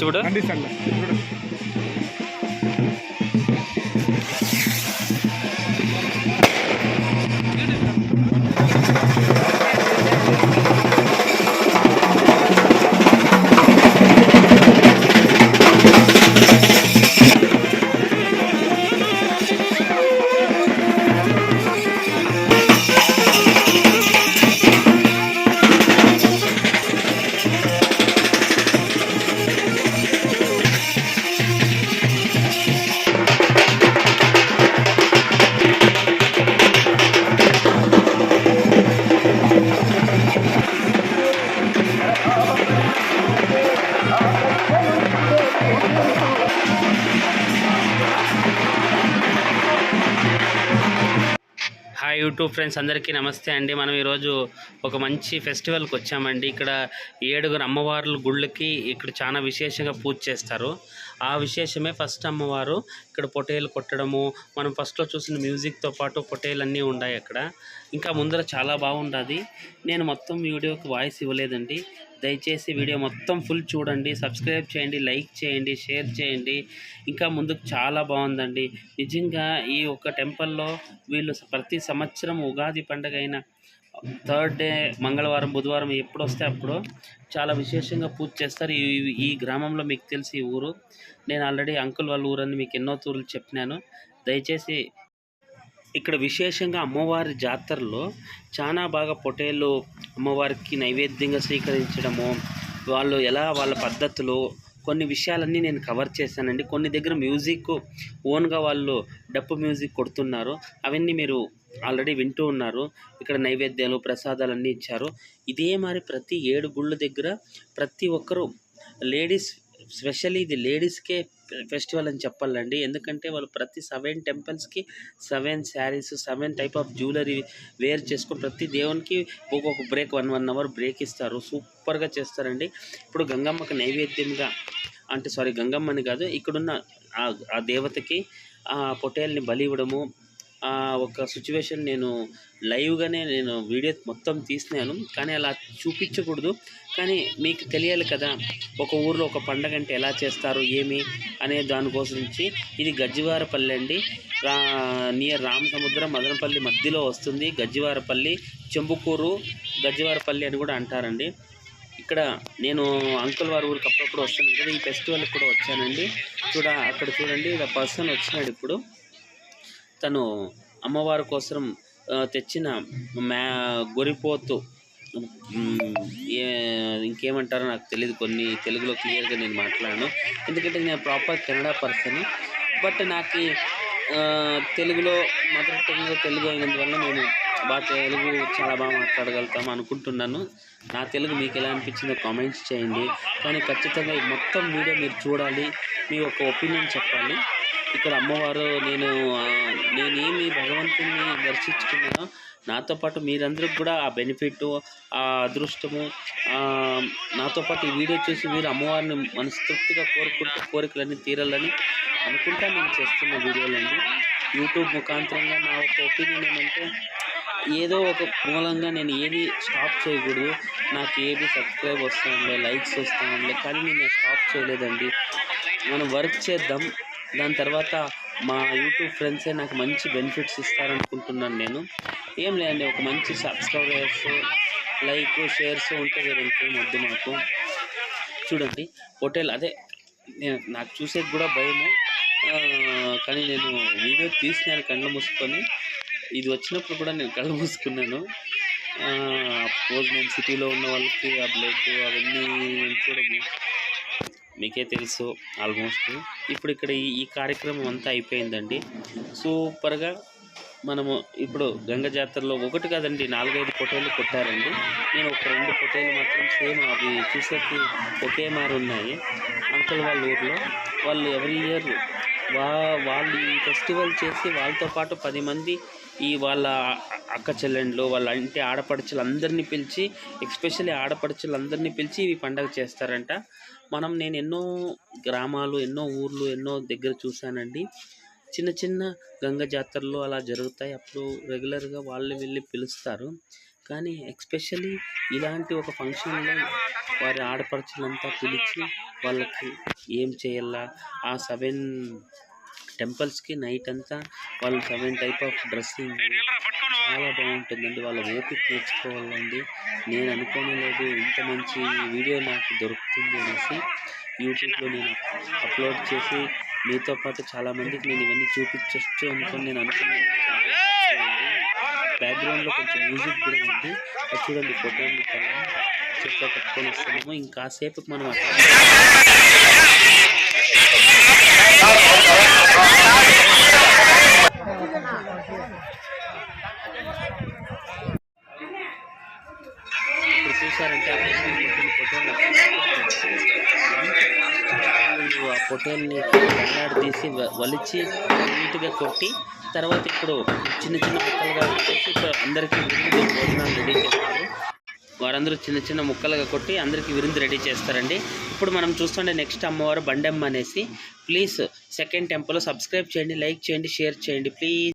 చూడు. Hi YouTube friends అందరికీ నమస్తే అండి. మనం ఈరోజు ఒక మంచి ఫెస్టివల్కి వచ్చామండి. ఇక్కడ 7 అమ్మవార్ల గుళ్ళకి ఇక్కడ చాలా విశేషంగా పూజ చేస్తారు. ఆ విశేషమే ఫస్ట్ అమ్మవారు ఇక్కడ పొటేలు కొట్టడము, మనం ఫస్ట్లో చూసిన మ్యూజిక్తో పాటు పొటేలు అన్నీ ఉన్నాయి అక్కడ. ఇంకా ముందర చాలా బాగుంటుంది. నేను మొత్తం వీడియోకి వాయిస్ ఇవ్వలేదండి. దయచేసి వీడియో మొత్తం ఫుల్ చూడండి, సబ్స్క్రైబ్ చేయండి, లైక్ చేయండి, షేర్ చేయండి. ఇంకా ముందుకు చాలా బాగుందండి. నిజంగా ఈ ఒక్క టెంపుల్లో వీళ్ళు ప్రతి సంవత్సరం ఉగాది పండుగ అయిన 3rd డే మంగళవారం బుధవారం ఎప్పుడు వస్తే అప్పుడు చాలా విశేషంగా పూజ చేస్తారు. ఈ గ్రామంలో మీకు తెలిసి ఈ ఊరు నేను ఆల్రెడీ అంకుల్ వాళ్ళ ఊరని మీకు ఎన్నో తూర్లు చెప్పినాను. దయచేసి ఇక్కడ విశేషంగా అమ్మవారి జాతరలో చాలా బాగా పొటేళ్ళు అమ్మవారికి నైవేద్యంగా స్వీకరించడము, వాళ్ళు ఎలా వాళ్ళ పద్ధతులు కొన్ని విషయాలన్నీ నేను కవర్ చేశానండి. కొన్ని దగ్గర మ్యూజిక్ ఓన్గా వాళ్ళు డప్పు మ్యూజిక్ కొడుతున్నారు, అవన్నీ మీరు ఆల్రెడీ వింటూ ఉన్నారు. ఇక్కడ నైవేద్యాలు ప్రసాదాలన్నీ ఇచ్చారు. ఇదే మరి ప్రతి 7 గుళ్ళ దగ్గర ప్రతి ఒక్కరూ లేడీస్, స్పెషల్లీ ఇది లేడీస్కే ఫెస్టివల్ అని చెప్పాలండి. ఎందుకంటే వాళ్ళు ప్రతి 7 టెంపుల్స్కి 7 saris, 7 type of jewellery wear చేసుకొని ప్రతి దేవునికి ఒక్కొక్క బ్రేక్ 1 అవర్ బ్రేక్ ఇస్తారు. సూపర్గా చేస్తారండి. ఇప్పుడు గంగమ్మకి నైవేద్యంగా అంటే గంగమ్మని కాదు, ఇక్కడున్న ఆ దేవతకి ఆ పొటేల్ని బలి ఇవ్వడము ఒక సిచ్యువేషన్ నేను లైవ్గానే నేను వీడియో మొత్తం తీసినాను. కానీ అలా చూపించకూడదు, కానీ మీకు తెలియాలి కదా ఒక ఊర్లో ఒక పండగ అంటే ఎలా చేస్తారు ఏమి అనే దానికోసం. ఇది గజ్జివారపల్లి అండి, నియర్ రామసముద్రం మదనపల్లి మధ్యలో వస్తుంది. గజ్జివారపల్లి, చెంబుకూరు గజ్జివారపల్లి అని కూడా అంటారండి. ఇక్కడ నేను అంకుల్ వారి ఊరికి అప్పుడప్పుడు వస్తాను కదా, ఈ ఫెస్టివల్కి కూడా వచ్చానండి. అక్కడ చూడండి, ఇలా పర్సన్ వచ్చినాడు. ఇప్పుడు తను అమ్మవారి కోసం తెచ్చిన గొరిపోతు, ఇంకేమంటారో నాకు తెలియదు, కొన్ని తెలుగులో క్లియర్గా నేను మాట్లాడాను. ఎందుకంటే నేను ప్రాపర్ కన్నడ పర్సన్, బట్ నాకు తెలుగులో మదర్ టంగ్ తెలుగు అయినందువల్ల నేను తెలుగు చాలా బాగా మాట్లాడగలుగుతాము అనుకుంటున్నాను. నా తెలుగు మీకు ఎలా అనిపించిందో కామెంట్స్ చేయండి. కానీ ఖచ్చితంగా మొత్తం వీడియో మీరు చూడాలి, మీ ఒక ఒపీనియన్ చెప్పాలి. ఇక్కడ అమ్మవారు నేనేమి భగవంతుని దర్శించుకున్నానో నాతో పాటు మీరందరికి కూడా ఆ బెనిఫిట్, ఆ అదృష్టము, నాతో పాటు ఈ వీడియో చూసి మీరు అమ్మవారిని మనస్తృప్తిగా కోరుకుంటూ కోరికలన్నీ తీరాలని అనుకుంటా నేను చేస్తున్న వీడియోలండి. యూట్యూబ్ ముఖాంతరంగా నా ఒక ఒపీనియన్ ఏమంటే, ఏదో ఒక మూలంగా నేను ఏది స్టాప్ చేయకూడదు. నాకు ఏది సబ్స్క్రైబ్ వస్తానులే, లైక్స్ వస్తానులే, కానీ నేను స్టాప్ చేయలేదండి. మనం వర్క్ చేద్దాం, దాని తర్వాత మా యూట్యూబ్ ఫ్రెండ్సే నాకు మంచి బెనిఫిట్స్ ఇస్తారనుకుంటున్నాను. నేను ఏం లేదండి, ఒక మంచి సబ్స్క్రైబర్స్, లైక్, షేర్స్ ఉంటే వేరే ఇంకేం వద్దు మాకు. చూడండి పొటేల్, అదే నాకు చూసేది కూడా భయము, కానీ నేను వీడియో తీసినాను కళ్ళు మూసుకొని. ఇది వచ్చినప్పుడు కూడా నేను కళ్ళు మూసుకున్నాను. అఫ్కోర్స్ నేను సిటీలో ఉన్న వాళ్ళకి ఆ బ్లడ్ అవన్నీ చూడము, మీకే తెలుసు ఆల్మోస్ట్. ఇప్పుడు ఈ కార్యక్రమం అంతా అయిపోయిందండి. సూపర్గా మనము ఇప్పుడు గంగ జాతరలో ఒకటి కాదండి 4-5 పొటేలు కొట్టారండి. నేను ఒక 2 పొటేలు మాత్రం సేమ్ అవి చూసేకి ఒకే మారు ఉన్నాయి. అంకుల్ వాళ్ళ ఊర్లో వాళ్ళు ఎవ్రీ ఇయర్ వాళ్ళు ఈ ఫెస్టివల్ చేసి వాళ్ళతో పాటు 10 మంది ఈ వాళ్ళ అక్క చెల్లెండ్లు, వాళ్ళ ఇంటి ఆడపడుచులు అందరినీ పిలిచి, ఎస్పెషల్లీ ఆడపడుచులందరినీ పిలిచి ఇవి పండగ చేస్తారంట. నేను ఎన్నో గ్రామాలు, ఎన్నో ఊర్లు, ఎన్నో దగ్గర చూశానండి. చిన్న చిన్న గంగ జాతరలు అలా జరుగుతాయి, అప్పుడు రెగ్యులర్గా వాళ్ళు వెళ్ళి పిలుస్తారు. కానీ ఎస్పెషల్లీ ఇలాంటి ఒక ఫంక్షన్లో వారి ఆడపడుచులంతా పిలిచి వాళ్ళకి ఏం చేయాలా, ఆ 7 టెంపుల్స్కి నైట్ అంతా వాళ్ళు 7 టైప్ ఆఫ్ డ్రెస్సింగ్ చాలా బాగుంటుందండి. వాళ్ళ ఓపిక నేర్చుకోవాలండి. నేను అనుకోలేదు ఇంత మంచి వీడియో నాకు దొరుకుతుంది అనేసి. యూట్యూబ్లో నేను అప్లోడ్ చేసి మీతో పాటు చాలామందికి నేను ఇవన్నీ చూపించవచ్చు అనుకుని నేను అనుకున్నాను. బ్యాక్గ్రౌండ్లో కొంచెం మ్యూజిక్ కూడా ఉంది. అది చూడండి, ఫోటోలు చెట్లో పట్టుకొని వస్తున్నాము. ఇంకాసేపు మనం ఇప్పుడు చూసారంటే ఆ పొటేల్ని తీసి వలిచి నీట్గా కొట్టి తర్వాత ఇప్పుడు చిన్న చిన్న ముక్కలుగా కొట్టేసి ఇప్పుడు అందరికీ విరుందు భోజనాలు రెడీ చేస్తారు. వారందరూ చిన్న చిన్న ముక్కలుగా కొట్టి అందరికీ విరుందు రెడీ చేస్తారండి. ఇప్పుడు మనం చూస్తుండే నెక్స్ట్ అమ్మవారు బండెమ్మ అనేసి. ప్లీజ్ సెకండ్ టెంపుల్ సబ్స్క్రైబ్ చేయండి, లైక్ చేయండి, షేర్ చేయండి ప్లీజ్.